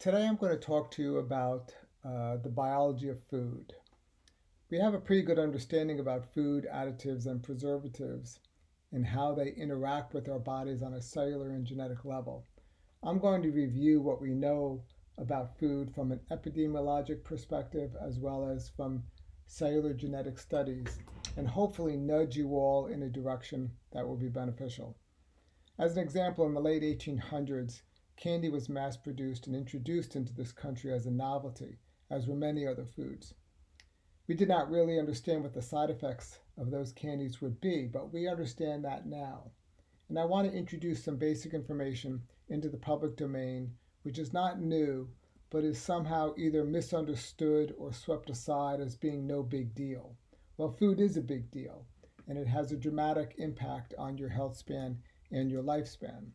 Today I'm going to talk to you about the biology of food. We have a pretty good understanding about food additives and preservatives and how they interact with our bodies on a cellular and genetic level. I'm going to review what we know about food from an epidemiologic perspective as well as from cellular genetic studies and hopefully nudge you all in a direction that will be beneficial. As an example, in the late 1800s, candy was mass produced and introduced into this country as a novelty, as were many other foods. We did not really understand what the side effects of those candies would be, but we understand that now. And I want to introduce some basic information into the public domain, which is not new, but is somehow either misunderstood or swept aside as being no big deal. Well, food is a big deal, and it has a dramatic impact on your health span and your lifespan.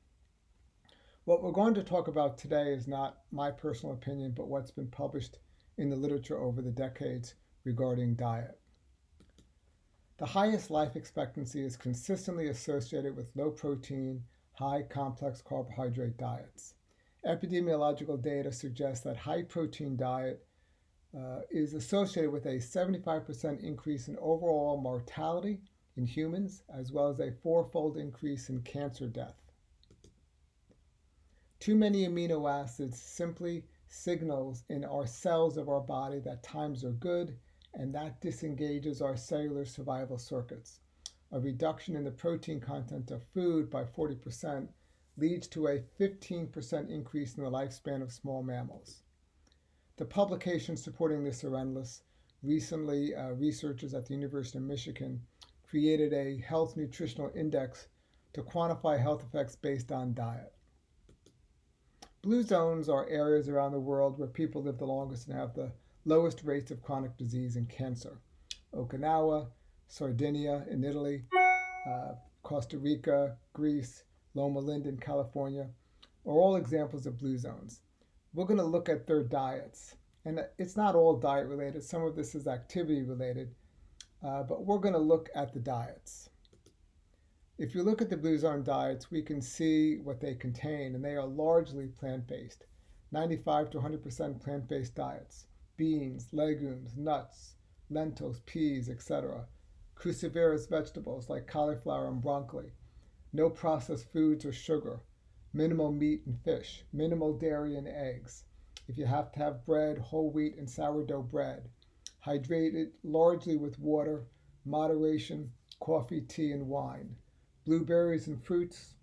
What we're going to talk about today is not my personal opinion, but what's been published in the literature over the decades regarding diet. The highest life expectancy is consistently associated with low protein, high complex carbohydrate diets. Epidemiological data suggests that high protein diet is associated with a 75% increase in overall mortality in humans, as well as a fourfold increase in cancer death. Too many amino acids simply signals in our cells of our body that times are good, and that disengages our cellular survival circuits. A reduction in the protein content of food by 40% leads to a 15% increase in the lifespan of small mammals. The publications supporting this are endless. Recently, researchers at the University of Michigan created a health nutritional index to quantify health effects based on diet. Blue zones are areas around the world where people live the longest and have the lowest rates of chronic disease and cancer. Okinawa, Sardinia in Italy, Costa Rica, Greece, Loma Linda in California are all examples of blue zones. We're going to look at their diets. And it's not all diet related, some of this is activity related, but we're going to look at the diets. If you look at the Blue Zone diets, we can see what they contain, and they are largely plant-based. 95 to 100% plant-based diets. Beans, legumes, nuts, lentils, peas, etc. Cruciferous vegetables like cauliflower and broccoli. No processed foods or sugar. Minimal meat and fish. Minimal dairy and eggs. If you have to have bread, whole wheat and sourdough bread. Hydrated largely with water, moderation, coffee, tea, and wine. Blueberries and fruits,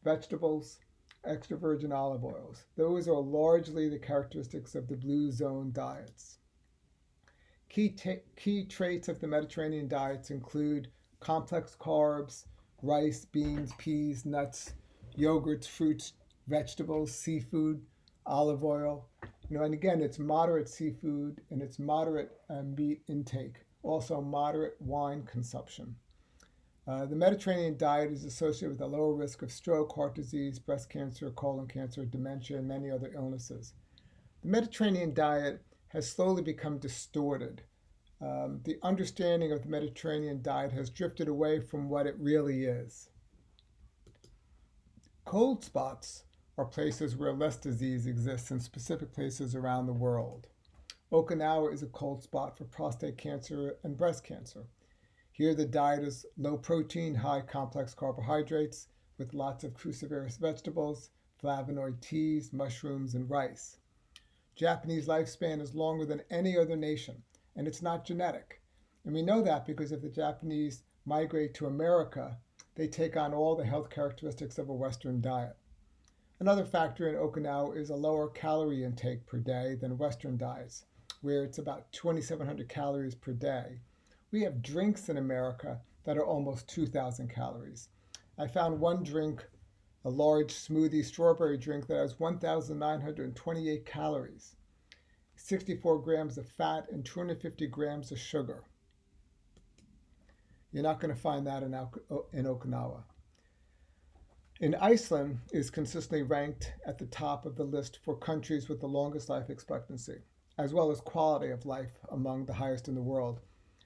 vegetables, extra virgin olive oils. Those are largely the characteristics of the Blue Zone diets. Key traits of the Mediterranean diets include complex carbs, rice, beans, peas, nuts, yogurts, fruits, vegetables, seafood, olive oil. And again, it's moderate seafood and it's moderate meat intake. Also moderate wine consumption. The Mediterranean diet is associated with a lower risk of stroke, heart disease, breast cancer, colon cancer, dementia, and many other illnesses. The Mediterranean diet has slowly become distorted. The understanding of the Mediterranean diet has drifted away from what it really is. Cold spots are places where less disease exists in specific places around the world. Okinawa is a cold spot for prostate cancer and breast cancer. Here the diet is low protein, high complex carbohydrates with lots of cruciferous vegetables, flavonoid teas, mushrooms, and rice. Japanese lifespan is longer than any other nation, and it's not genetic. And we know that because if the Japanese migrate to America, they take on all the health characteristics of a Western diet. Another factor in Okinawa is a lower calorie intake per day than Western diets, where it's about 2,700 calories per day. We have drinks in America that are almost 2,000 calories. I found one drink, a large smoothie strawberry drink, that has 1,928 calories, 64 grams of fat, and 250 grams of sugar. You're not going to find that in Okinawa. In Iceland is consistently ranked at the top of the list for countries with the longest life expectancy, as well as quality of life among the highest in the world.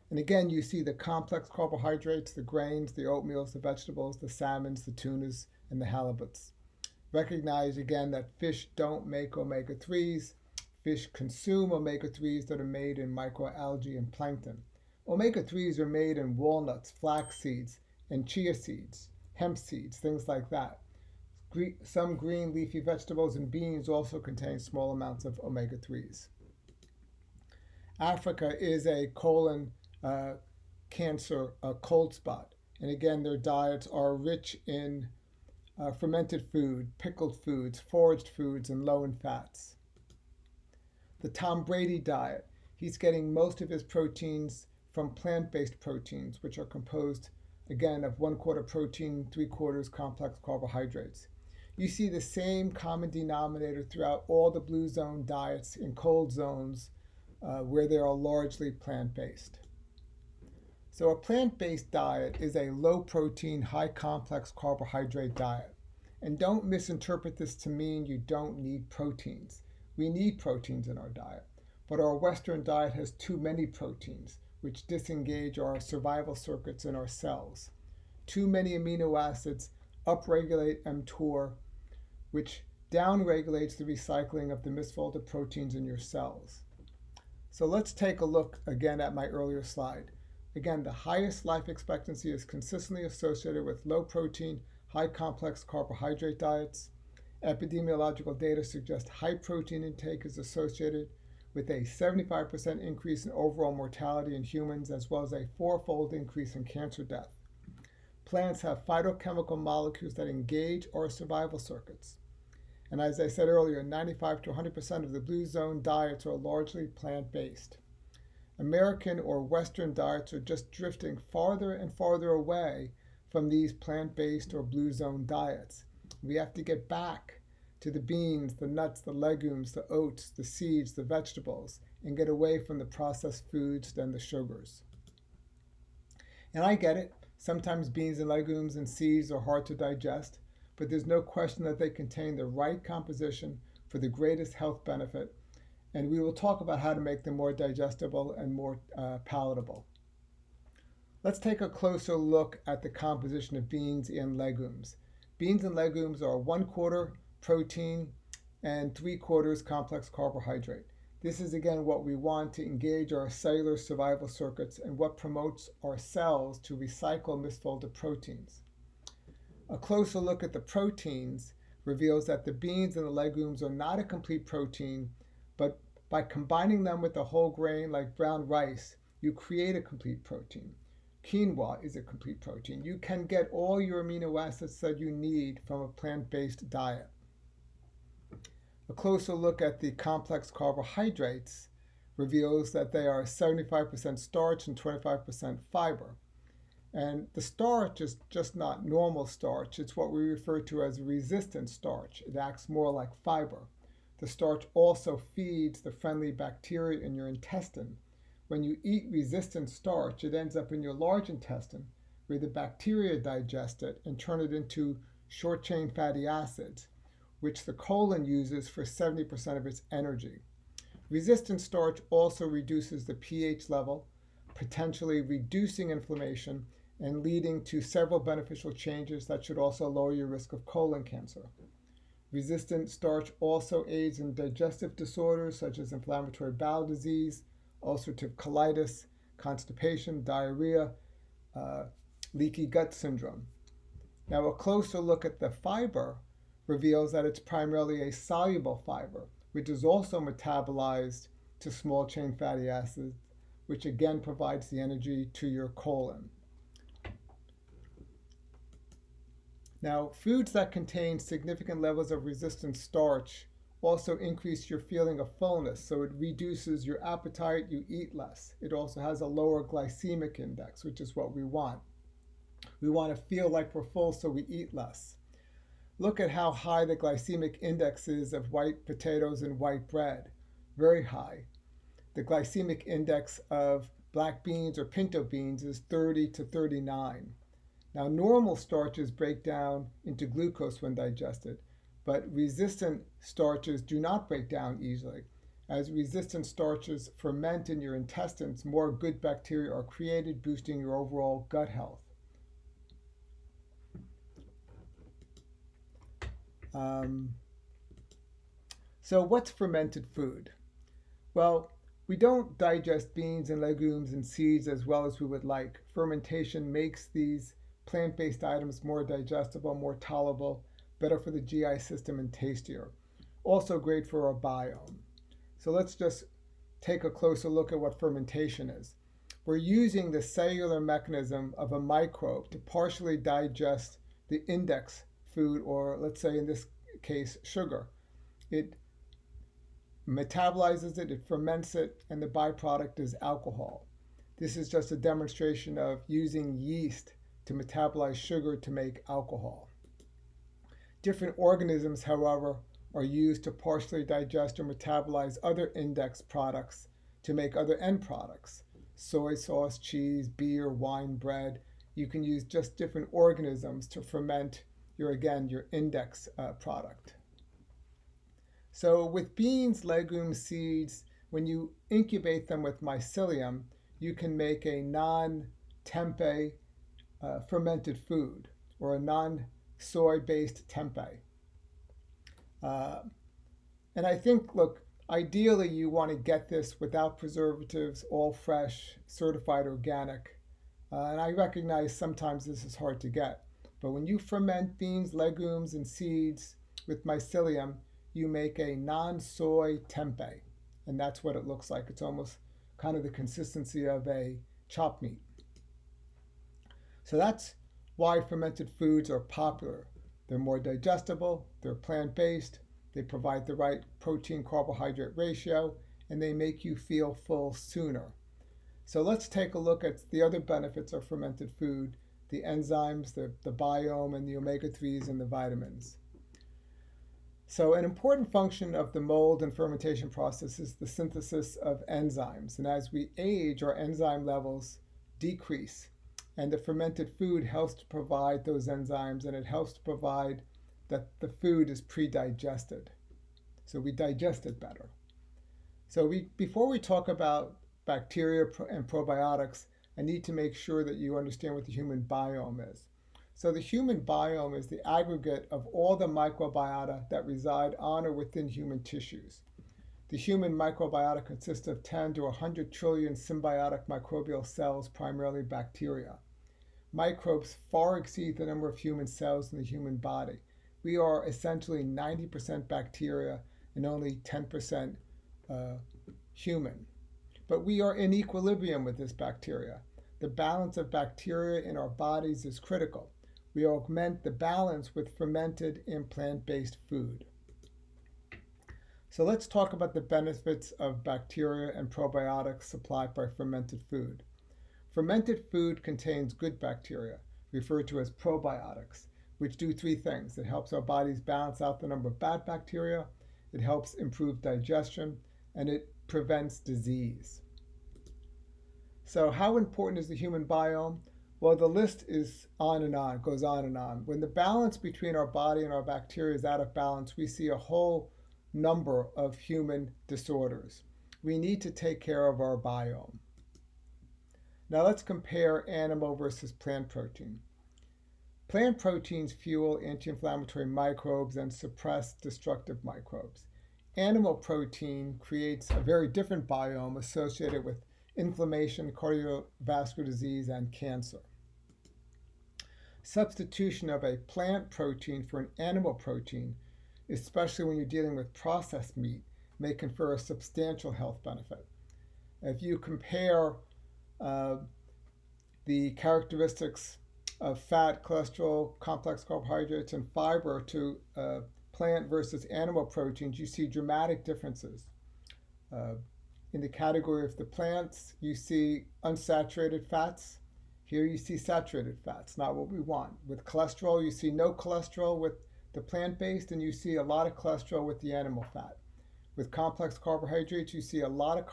And again, you see the complex carbohydrates, the grains, the oatmeals, the vegetables, the salmons, the tunas, and the halibuts. Recognize again that fish don't make omega-3s. Fish consume omega-3s that are made in microalgae and plankton. Omega-3s are made in walnuts, flax seeds, and chia seeds, hemp seeds, things like that. Some green leafy vegetables and beans also contain small amounts of omega-3s. Africa is a colon cancer cold spot. And again, their diets are rich in fermented food, pickled foods, foraged foods, and low in fats. The Tom Brady diet, he's getting most of his proteins from plant-based proteins, which are composed, again, of 1/4 protein, 3/4 complex carbohydrates. You see the same common denominator throughout all the blue zone diets in cold zones where they are largely plant-based. So a plant-based diet is a low-protein, high-complex carbohydrate diet. And don't misinterpret this to mean you don't need proteins. We need proteins in our diet, but our Western diet has too many proteins, which disengage our survival circuits in our cells. Too many amino acids upregulate mTOR, which downregulates the recycling of the misfolded proteins in your cells. So let's take a look again at my earlier slide. Again, the highest life expectancy is consistently associated with low protein, high complex carbohydrate diets. Epidemiological data suggest high protein intake is associated with a 75% increase in overall mortality in humans, as well as a 4-fold increase in cancer death. Plants have phytochemical molecules that engage our survival circuits. And as I said earlier, 95 to 100% of the blue zone diets are largely plant-based. American or Western diets are just drifting farther and farther away from these plant-based or blue zone diets. We have to get back to the beans, the nuts, the legumes, the oats, the seeds, the vegetables, and get away from the processed foods and the sugars. And I get it. Sometimes beans and legumes and seeds are hard to digest, but there's no question that they contain the right composition for the greatest health benefit. And we will talk about how to make them more digestible and more palatable. Let's take a closer look at the composition of beans and legumes. Beans and legumes are 1/4 protein and 3/4 complex carbohydrate. This is again what we want to engage our cellular survival circuits and what promotes our cells to recycle misfolded proteins. A closer look at the proteins reveals that the beans and the legumes are not a complete protein, but by combining them with a whole grain like brown rice, you create a complete protein. Quinoa is a complete protein. You can get all your amino acids that you need from a plant-based diet. A closer look at the complex carbohydrates reveals that they are 75% starch and 25% fiber. And the starch is just not normal starch. It's what we refer to as resistant starch. It acts more like fiber. The starch also feeds the friendly bacteria in your intestine. When you eat resistant starch, it ends up in your large intestine, where the bacteria digest it and turn it into short-chain fatty acids, which the colon uses for 70% of its energy. Resistant starch also reduces the pH level, potentially reducing inflammation and leading to several beneficial changes that should also lower your risk of colon cancer. Resistant starch also aids in digestive disorders such as inflammatory bowel disease, ulcerative colitis, constipation, diarrhea, leaky gut syndrome. Now, a closer look at the fiber reveals that it's primarily a soluble fiber, which is also metabolized to small chain fatty acids, which again provides the energy to your colon. Now, foods that contain significant levels of resistant starch also increase your feeling of fullness, so it reduces your appetite, you eat less. It also has a lower glycemic index, which is what we want. We want to feel like we're full, so we eat less. Look at how high the glycemic index is of white potatoes and white bread. Very high. The glycemic index of black beans or pinto beans is 30 to 39. Now, normal starches break down into glucose when digested, but resistant starches do not break down easily. As resistant starches ferment in your intestines, more good bacteria are created, boosting your overall gut health. Um, so what's fermented food? Well, we don't digest beans and legumes and seeds as well as we would like. Fermentation makes these plant-based items more digestible, more tolerable, better for the GI system and tastier. Also great for our biome. So let's just take a closer look at what fermentation is. We're using the cellular mechanism of a microbe to partially digest the index food, or let's say in this case, sugar. It metabolizes it, it ferments it, and the byproduct is alcohol. This is just a demonstration of using yeast to metabolize sugar to make alcohol. Different organisms, however, are used to partially digest or metabolize other index products to make other end products. Soy sauce, cheese, beer, wine, bread. You can use just different organisms to ferment your index product. So with beans, legumes, seeds, when you incubate them with mycelium, you can make a non-tempeh fermented food, or a non-soy-based tempeh. And I think, look, ideally you want to get this without preservatives, all fresh, certified organic. And I recognize sometimes this is hard to get. But when you ferment beans, legumes, and seeds with mycelium, you make a non-soy tempeh. And that's what it looks like. It's almost kind of the consistency of a chopped meat. So that's why fermented foods are popular. They're more digestible, they're plant-based, they provide the right protein-carbohydrate ratio, and they make you feel full sooner. So let's take a look at the other benefits of fermented food, the enzymes, the biome, and the omega-3s and the vitamins. So an important function of the mold and fermentation process is the synthesis of enzymes. And as we age, our enzyme levels decrease. And the fermented food helps to provide those enzymes, and it helps to provide that the food is pre-digested. So we digest it better. So before we talk about bacteria and probiotics, I need to make sure that you understand what the human biome is. So the human biome is the aggregate of all the microbiota that reside on or within human tissues. The human microbiota consists of 10 to 100 trillion symbiotic microbial cells, primarily bacteria. Microbes far exceed the number of human cells in the human body. We are essentially 90% bacteria and only 10% human. But we are in equilibrium with this bacteria. The balance of bacteria in our bodies is critical. We augment the balance with fermented and plant-based food. So let's talk about the benefits of bacteria and probiotics supplied by fermented food. Fermented food contains good bacteria, referred to as probiotics, which do three things. It helps our bodies balance out the number of bad bacteria, it helps improve digestion, and it prevents disease. So how important is the human biome? Well, the list is on and on, goes on and on. When the balance between our body and our bacteria is out of balance, we see a whole number of human disorders. We need to take care of our biome. Now let's compare animal versus plant protein. Plant proteins fuel anti-inflammatory microbes and suppress destructive microbes. Animal protein creates a very different biome associated with inflammation, cardiovascular disease, and cancer. Substitution of a plant protein for an animal protein, especially when you're dealing with processed meat, may confer a substantial health benefit. If you compare the characteristics of fat, cholesterol, complex carbohydrates, and fiber to plant versus animal proteins, you see dramatic differences. In the category of the plants, you see unsaturated fats. Here you see saturated fats, not what we want. With cholesterol, you see no cholesterol with the plant-based, and you see a lot of cholesterol with the animal fat. With complex carbohydrates, you see a lot of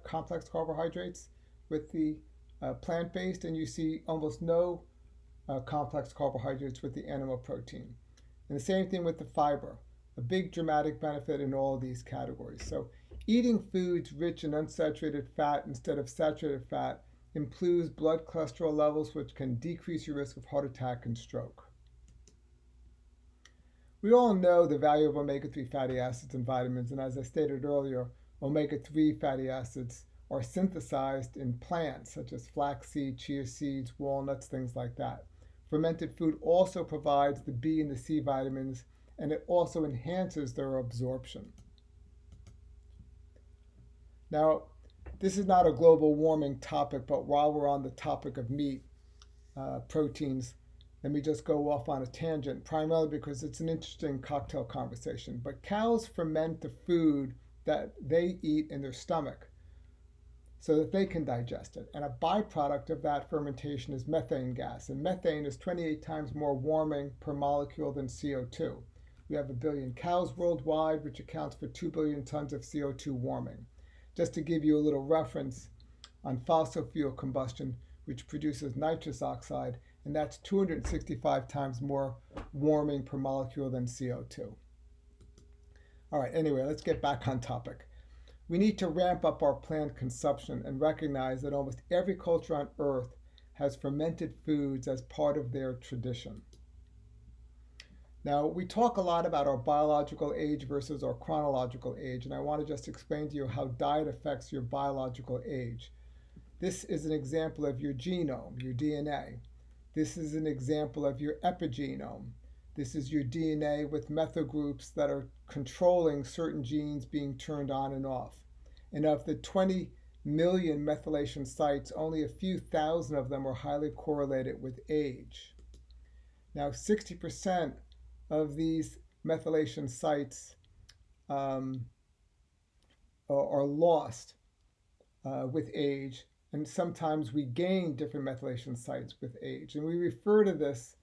complex carbohydrates with the plant-based, and you see almost no complex carbohydrates with the animal protein. And the same thing with the fiber, a big dramatic benefit in all of these categories. So eating foods rich in unsaturated fat instead of saturated fat improves blood cholesterol levels, which can decrease your risk of heart attack and stroke. We all know the value of omega-3 fatty acids and vitamins, and as I stated earlier, omega-3 fatty acids are synthesized in plants such as flaxseed, chia seeds, walnuts, things like that. Fermented food also provides the B and the C vitamins, and it also enhances their absorption. Now, this is not a global warming topic, but while we're on the topic of meat, proteins, let me just go off on a tangent, primarily because it's an interesting cocktail conversation. But cows ferment the food that they eat in their stomach so that they can digest it. And a byproduct of that fermentation is methane gas. And methane is 28 times more warming per molecule than CO2. We have 1 billion cows worldwide, which accounts for 2 billion tons of CO2 warming. Just to give you a little reference on fossil fuel combustion, which produces nitrous oxide, and that's 265 times more warming per molecule than CO2. All right, anyway, let's get back on topic. We need to ramp up our plant consumption and recognize that almost every culture on Earth has fermented foods as part of their tradition. Now, we talk a lot about our biological age versus our chronological age, and I want to just explain to you how diet affects your biological age. This is an example of your genome, your DNA. This is an example of your epigenome. This is your DNA with methyl groups that are controlling certain genes being turned on and off. And of the 20 million methylation sites, only a few thousand of them are highly correlated with age. Now, 60% of these methylation sites are lost with age, and sometimes we gain different methylation sites with age. And we refer to this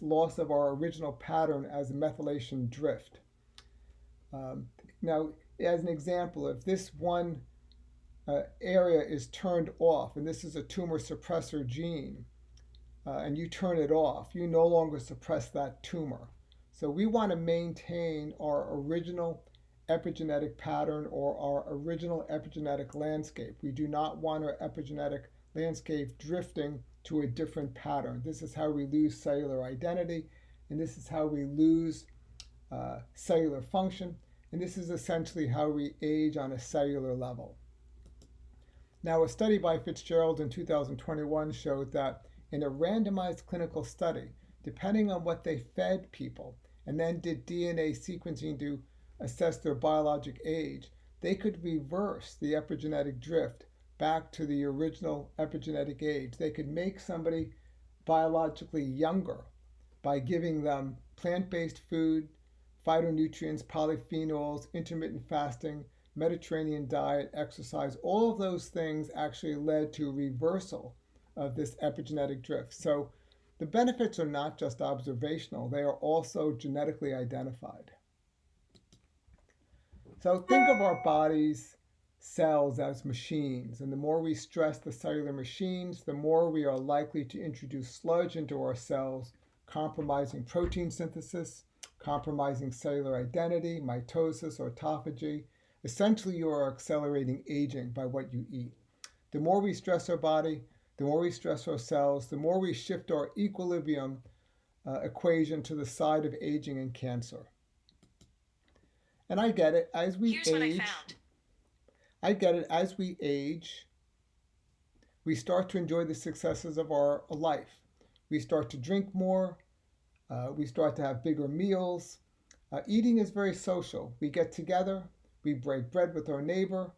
loss of our original pattern as methylation drift. Now, as an example, if this one area is turned off, and this is a tumor suppressor gene, and you turn it off, you no longer suppress that tumor. So we want to maintain our original epigenetic pattern or our original epigenetic landscape. We do not want our epigenetic landscape drifting to a different pattern. This is how we lose cellular identity, and this is how we lose cellular function, and this is essentially how we age on a cellular level. Now, a study by Fitzgerald in 2021 showed that in a randomized clinical study, depending on what they fed people, and then did DNA sequencing to assess their biologic age, they could reverse the epigenetic drift back to the original epigenetic age. They could make somebody biologically younger by giving them plant-based food, phytonutrients, polyphenols, intermittent fasting, Mediterranean diet, exercise. All of those things actually led to reversal of this epigenetic drift. So the benefits are not just observational, they are also genetically identified. So think of our body's cells as machines, and the more we stress the cellular machines, the more we are likely to introduce sludge into our cells, compromising protein synthesis, compromising cellular identity, mitosis, autophagy. Essentially, you are accelerating aging by what you eat. The more we stress our body, the more we stress our cells, the more we shift our equilibrium equation to the side of aging and cancer. And I get it, as we age, as we age, we start to enjoy the successes of our life. We start to drink more, we start to have bigger meals. Eating is very social. We get together, we break bread with our neighbor.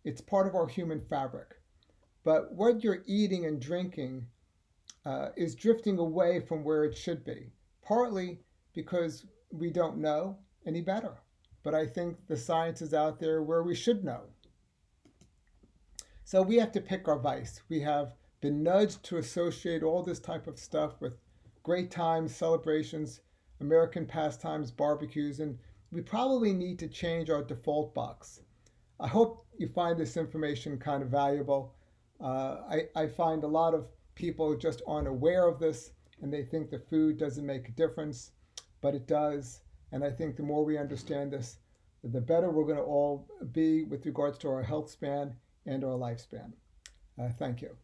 It's part of our human fabric. But what you're eating and drinking is drifting away from where it should be, partly because we don't know any better. But I think the science is out there where we should know. So we have to pick our vice. We have been nudged to associate all this type of stuff with great times, celebrations, American pastimes, barbecues, and we probably need to change our default box. I hope you find this information kind of valuable. I find a lot of people just aren't aware of this, and they think the food doesn't make a difference, but it does. And I think the more we understand this, the better we're going to all be with regards to our health span and our lifespan. Thank you.